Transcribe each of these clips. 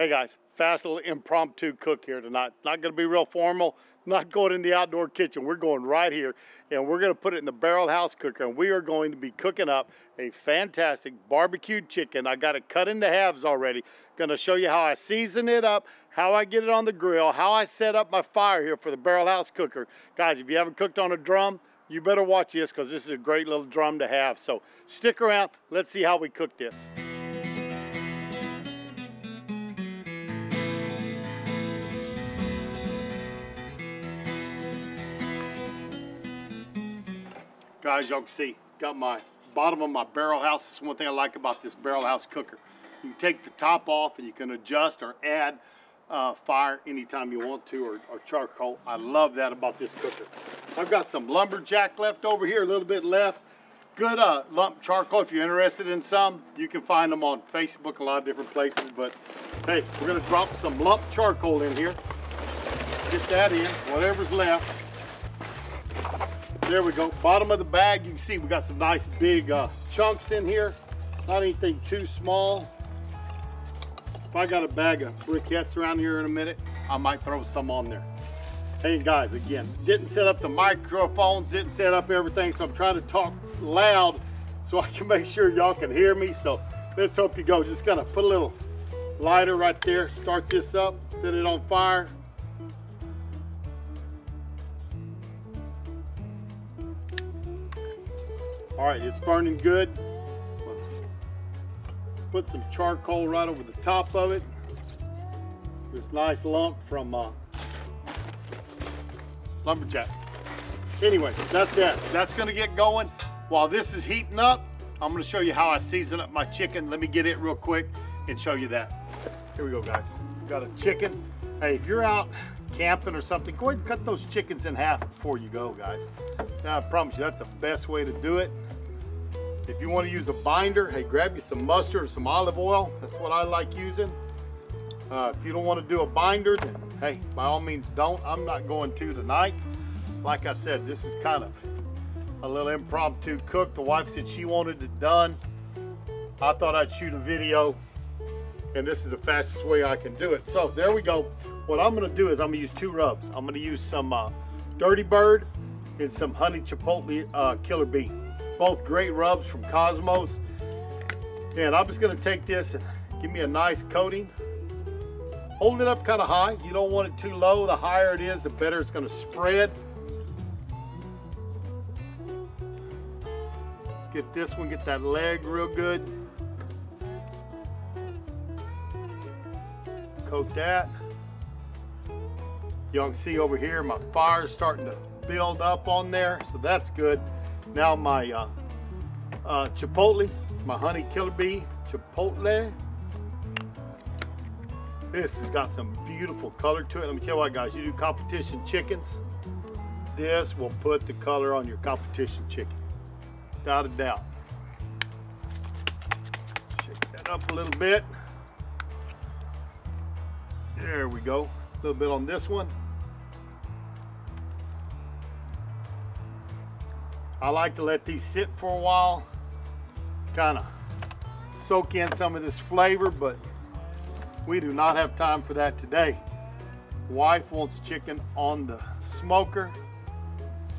Hey guys, fast little impromptu cook here tonight. Not gonna be real formal, not going in the outdoor kitchen. We're going right here and we're gonna put it in the barrel house cooker and we are going to be cooking up a fantastic barbecued chicken. I got it cut into halves already. Gonna show you how I season it up, how I get it on the grill, how I set up my fire here for the barrel house cooker. Guys, if you haven't cooked on a drum, you better watch this because this is a great little drum to have. So stick around, let's see how we cook this. Guys, y'all can see, got my bottom of my barrel house. This is one thing I like about this barrel house cooker. You can take the top off and you can adjust or add fire anytime you want to, or charcoal. I love that about this cooker. I've got some lumberjack left over here, a little bit left. Good lump charcoal. If you're interested in some, you can find them on Facebook, a lot of different places. But hey, we're gonna drop some lump charcoal in here. Get that in, whatever's left. There we go. Bottom of the bag, you can see we got some nice big chunks in here. Not anything too small. If I got a bag of briquettes around here in a minute, I might throw some on there. Hey guys, again, didn't set up the microphones, didn't set up everything, so I'm trying to talk loud so I can make sure y'all can hear me. So let's hope you go. Just gonna put a little lighter right there, start this up, set it on fire. All right, it's burning good. Put some charcoal right over the top of it. This nice lump from lumberjack. Anyway, that's it. That's gonna get going. While this is heating up, I'm gonna show you how I season up my chicken. Let me get it real quick and show you that. Here we go, guys. Got a chicken. Hey, if you're out camping or something, go ahead and cut those chickens in half before you go, guys. Now, I promise you, that's the best way to do it. If you want to use a binder, hey, grab you some mustard or some olive oil. That's what I like using. If you don't want to do a binder, then hey, by all means don't. I'm not going to tonight. Like I said, this is kind of a little impromptu cook. The wife said she wanted it done. I thought I'd shoot a video, and this is the fastest way I can do it. So there we go. What I'm going to do is I'm going to use two rubs. I'm going to use some Dirty Bird and some honey chipotle killer bee. Both great rubs from Cosmos. And I'm just gonna take this and give me a nice coating. Hold it up kind of high. You don't want it too low. The higher it is, the better it's gonna spread. Let's get this one, get that leg real good. Coat that. Y'all can see over here my fire's starting to build up on there, so that's good. Now my chipotle, my honey killer bee chipotle. This has got some beautiful color to it. Let me tell you what, guys, you do competition chickens, this will put the color on your competition chicken, without a doubt. Shake that up a little bit. There we go. A little bit on this one. I like to let these sit for a while, kind of soak in some of this flavor, but we do not have time for that today. Wife wants chicken on the smoker,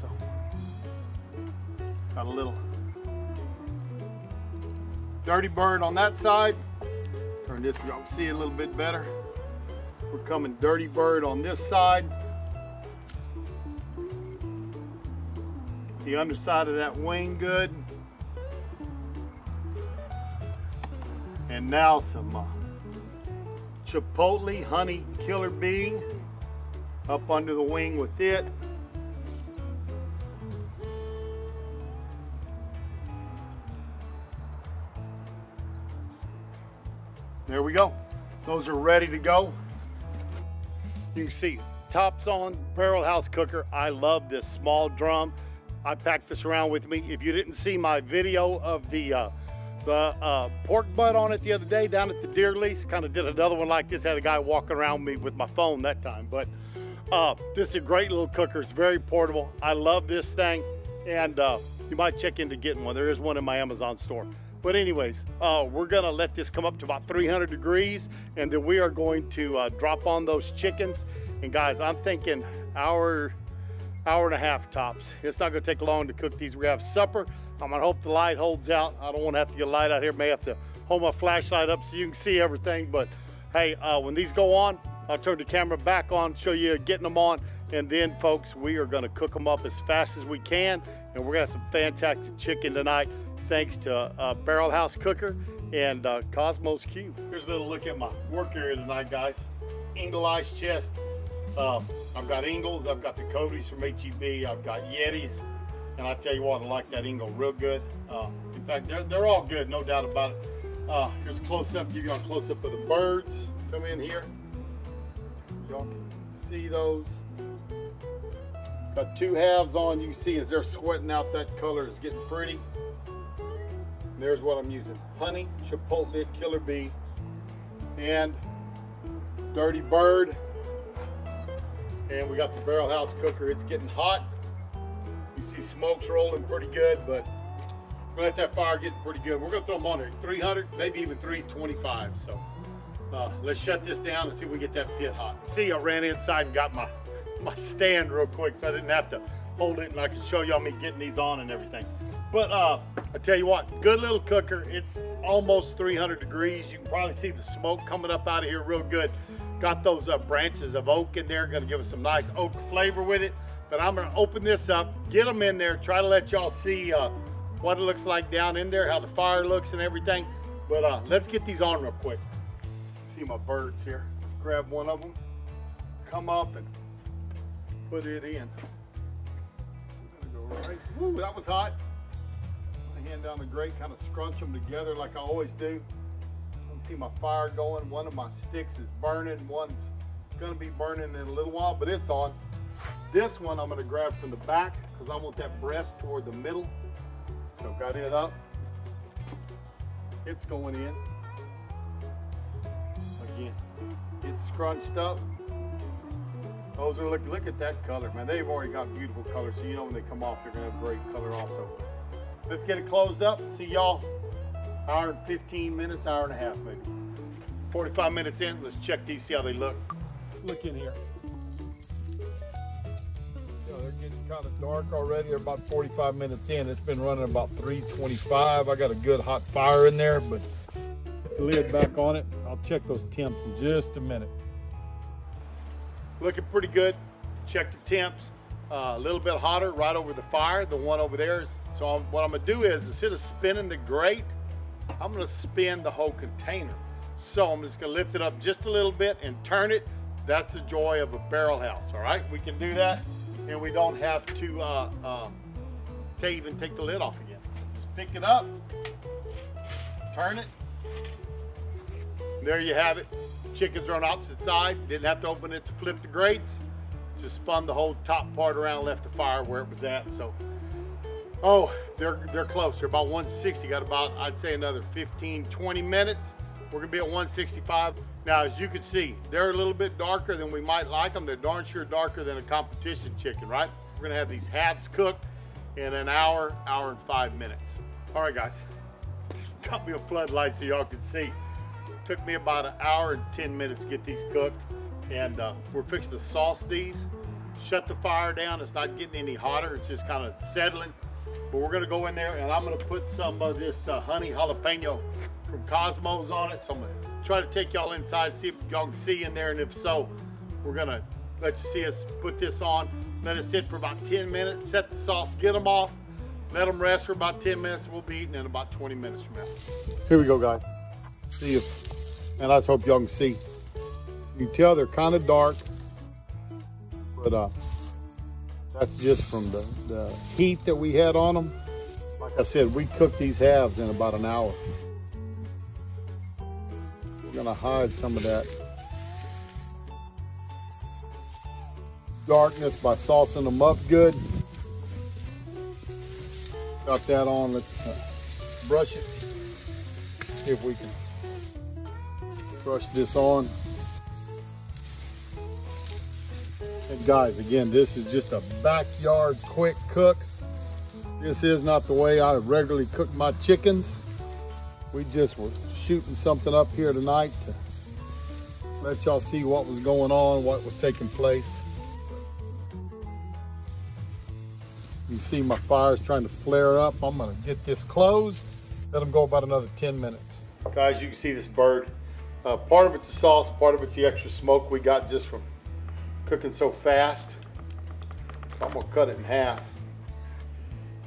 so got a little Dirty Bird on that side. Turn this, y'all can see it a little bit better. We're coming Dirty Bird on this side. The underside of that wing good. And now some chipotle honey killer bee up under the wing with it. There we go. Those are ready to go. You can see tops on, barrel house cooker. I love this small drum. I packed this around with me. If you didn't see my video of the pork butt on it the other day down at the deer lease, kind of did another one like this, had a guy walking around me with my phone that time. But this is a great little cooker. It's very portable. I love this thing, and you might check into getting one. There is one in my Amazon store. But anyways, we're gonna let this come up to about 300 degrees, and then we are going to drop on those chickens. And guys, I'm thinking hour and a half tops. It's not gonna take long to cook these. We have supper. I'm gonna hope the light holds out. I don't wanna have to get a light out here. May have to hold my flashlight up so you can see everything. But hey, when these go on, I'll turn the camera back on, show you getting them on. And then folks, we are gonna cook them up as fast as we can. And we're gonna have some fantastic chicken tonight, thanks to Barrel House Cooker and Cosmos Cube. Here's a little look at my work area tonight, guys. Eagle ice chest. I've got Ingles, I've got the Codys from HEB, I've got Yetis, and I tell you what, I like that Ingle real good. In fact, they're all good, no doubt about it. Here's a close-up, give you a close-up of the birds. Come in here. Y'all can see those. Got two halves on. You can see as they're sweating out, that color is getting pretty. And there's what I'm using. Honey, Chipotle, Killer Bee, and Dirty Bird. And we got the Barrel House Cooker. It's getting hot. You see smoke's rolling pretty good, but we're gonna let that fire get pretty good. We're gonna throw them on there, 300, maybe even 325. So let's shut this down and see if we get that pit hot. See, I ran inside and got my stand real quick, so I didn't have to hold it, and I can show y'all me getting these on and everything. But I tell you what, good little cooker. It's almost 300 degrees. You can probably see the smoke coming up out of here real good. Got those branches of oak in there, gonna give us some nice oak flavor with it. But I'm gonna open this up, get them in there, try to let y'all see what it looks like down in there, how the fire looks and everything. But let's get these on real quick. See my birds here. Grab one of them, come up and put it in. I'm gonna go right. Woo, that was hot. My hand down the grate, kind of scrunch them together like I always do. You can see my fire going. One of my sticks is burning. One's gonna be burning in a little while, but it's on. This one I'm gonna grab from the back because I want that breast toward the middle. So got it up. It's going in. Again, it's scrunched up. Those are look at that color, man. They've already got beautiful colors, so you know when they come off, they're gonna have great color also. Let's get it closed up. See y'all. Hour and 15 minutes, hour and a half maybe. 45 minutes in. Let's check these, see how they look. Look in here. They're getting kind of dark already. They're about 45 minutes in. It's been running about 325. I got a good hot fire in there, but put the lid back on it. I'll check those temps in just a minute. Looking pretty good. Check the temps. A little bit hotter right over the fire. The one over there is, so what I'm gonna do is, instead of spinning the grate, I'm gonna spin the whole container. So I'm just gonna lift it up just a little bit and turn it. That's the joy of a barrel house, all right? We can do that, and we don't have to even take the lid off again. Just pick it up, turn it. There you have it. Chickens are on the opposite side. Didn't have to open it to flip the grates. Just spun the whole top part around, left the fire where it was at. So, oh, they're close. They're about 160. Got about, I'd say, another 15, 20 minutes. We're gonna be at 165. Now, as you can see, they're a little bit darker than we might like them. They're darn sure darker than a competition chicken, right? We're gonna have these halves cooked in an hour, hour and 5 minutes. All right, guys. Got me a floodlight so y'all can see. Took me about an hour and 10 minutes to get these cooked. And we're fixing to sauce these. Shut the fire down. It's not getting any hotter. It's just kind of settling. But we're gonna go in there and I'm gonna put some of this honey jalapeno from Cosmos on it. So I'm gonna try to take y'all inside, see if y'all can see in there. And if so, we're gonna let you see us put this on. Let it sit for about 10 minutes, set the sauce, get them off, let them rest for about 10 minutes. We'll be eating in about 20 minutes from now. Here we go, guys. See if, and I just hope y'all can see. You can tell they're kind of dark, but that's just from the heat that we had on them. Like I said, we cooked these halves in about an hour. We're gonna hide some of that darkness by saucing them up good. Got that on, let's brush it. See if we can brush this on. And guys, again, this is just a backyard quick cook. This is not the way I regularly cook my chickens. We just were shooting something up here tonight to let y'all see what was going on, what was taking place. You see my fire's trying to flare up. I'm gonna get this closed, let them go about another 10 minutes. Guys, you can see this bird. Part of it's the sauce, part of it's the extra smoke we got just from cooking so fast. I'm gonna cut it in half.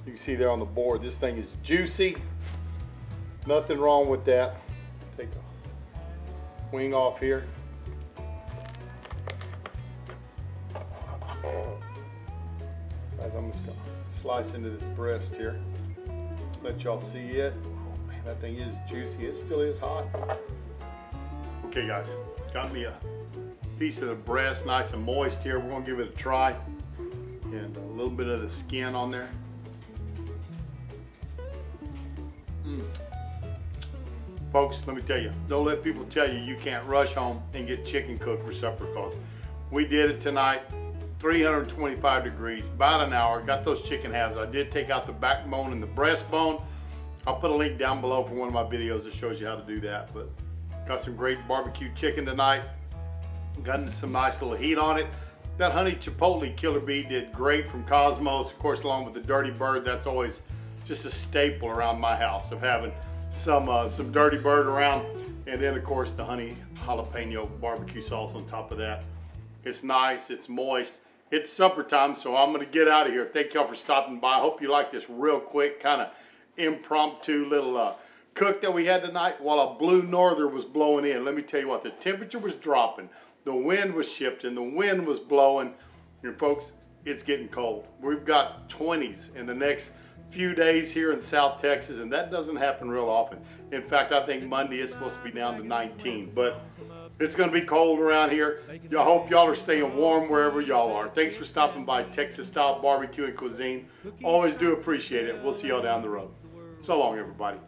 You can see there on the board, this thing is juicy. Nothing wrong with that. Take a wing off here. Guys, I'm just gonna slice into this breast here. Let y'all see it. Oh man, that thing is juicy. It still is hot. Okay guys, got me a piece of the breast, nice and moist here. We're gonna give it a try. And a little bit of the skin on there. Folks, let me tell you, don't let people tell you you can't rush home and get chicken cooked for supper, because we did it tonight, 325 degrees, about an hour, got those chicken halves. I did take out the backbone and the breastbone. I'll put a link down below for one of my videos that shows you how to do that. But got some great barbecue chicken tonight. Got some nice little heat on it. That honey chipotle killer bee did great from Cosmos, of course, along with the dirty bird. That's always just a staple around my house of having some dirty bird around, and then of course the honey jalapeno barbecue sauce on top of that. It's nice, it's moist. It's supper time, so I'm gonna get out of here. Thank y'all for stopping by. I hope you like this real quick, kind of impromptu little cook that we had tonight while a blue norther was blowing in. Let me tell you what, the temperature was dropping, the wind was shifting, the wind was blowing, and folks, it's getting cold. We've got 20s in the next few days here in South Texas, and that doesn't happen real often. In fact, I think Monday is supposed to be down to 19, but it's going to be cold around here. I hope y'all are staying warm wherever y'all are. Thanks for stopping by Texas Style Barbecue and Cuisine. Always do appreciate it. We'll see y'all down the road. So long, everybody.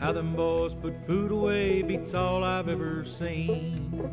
How them boys put food away beats all I've ever seen.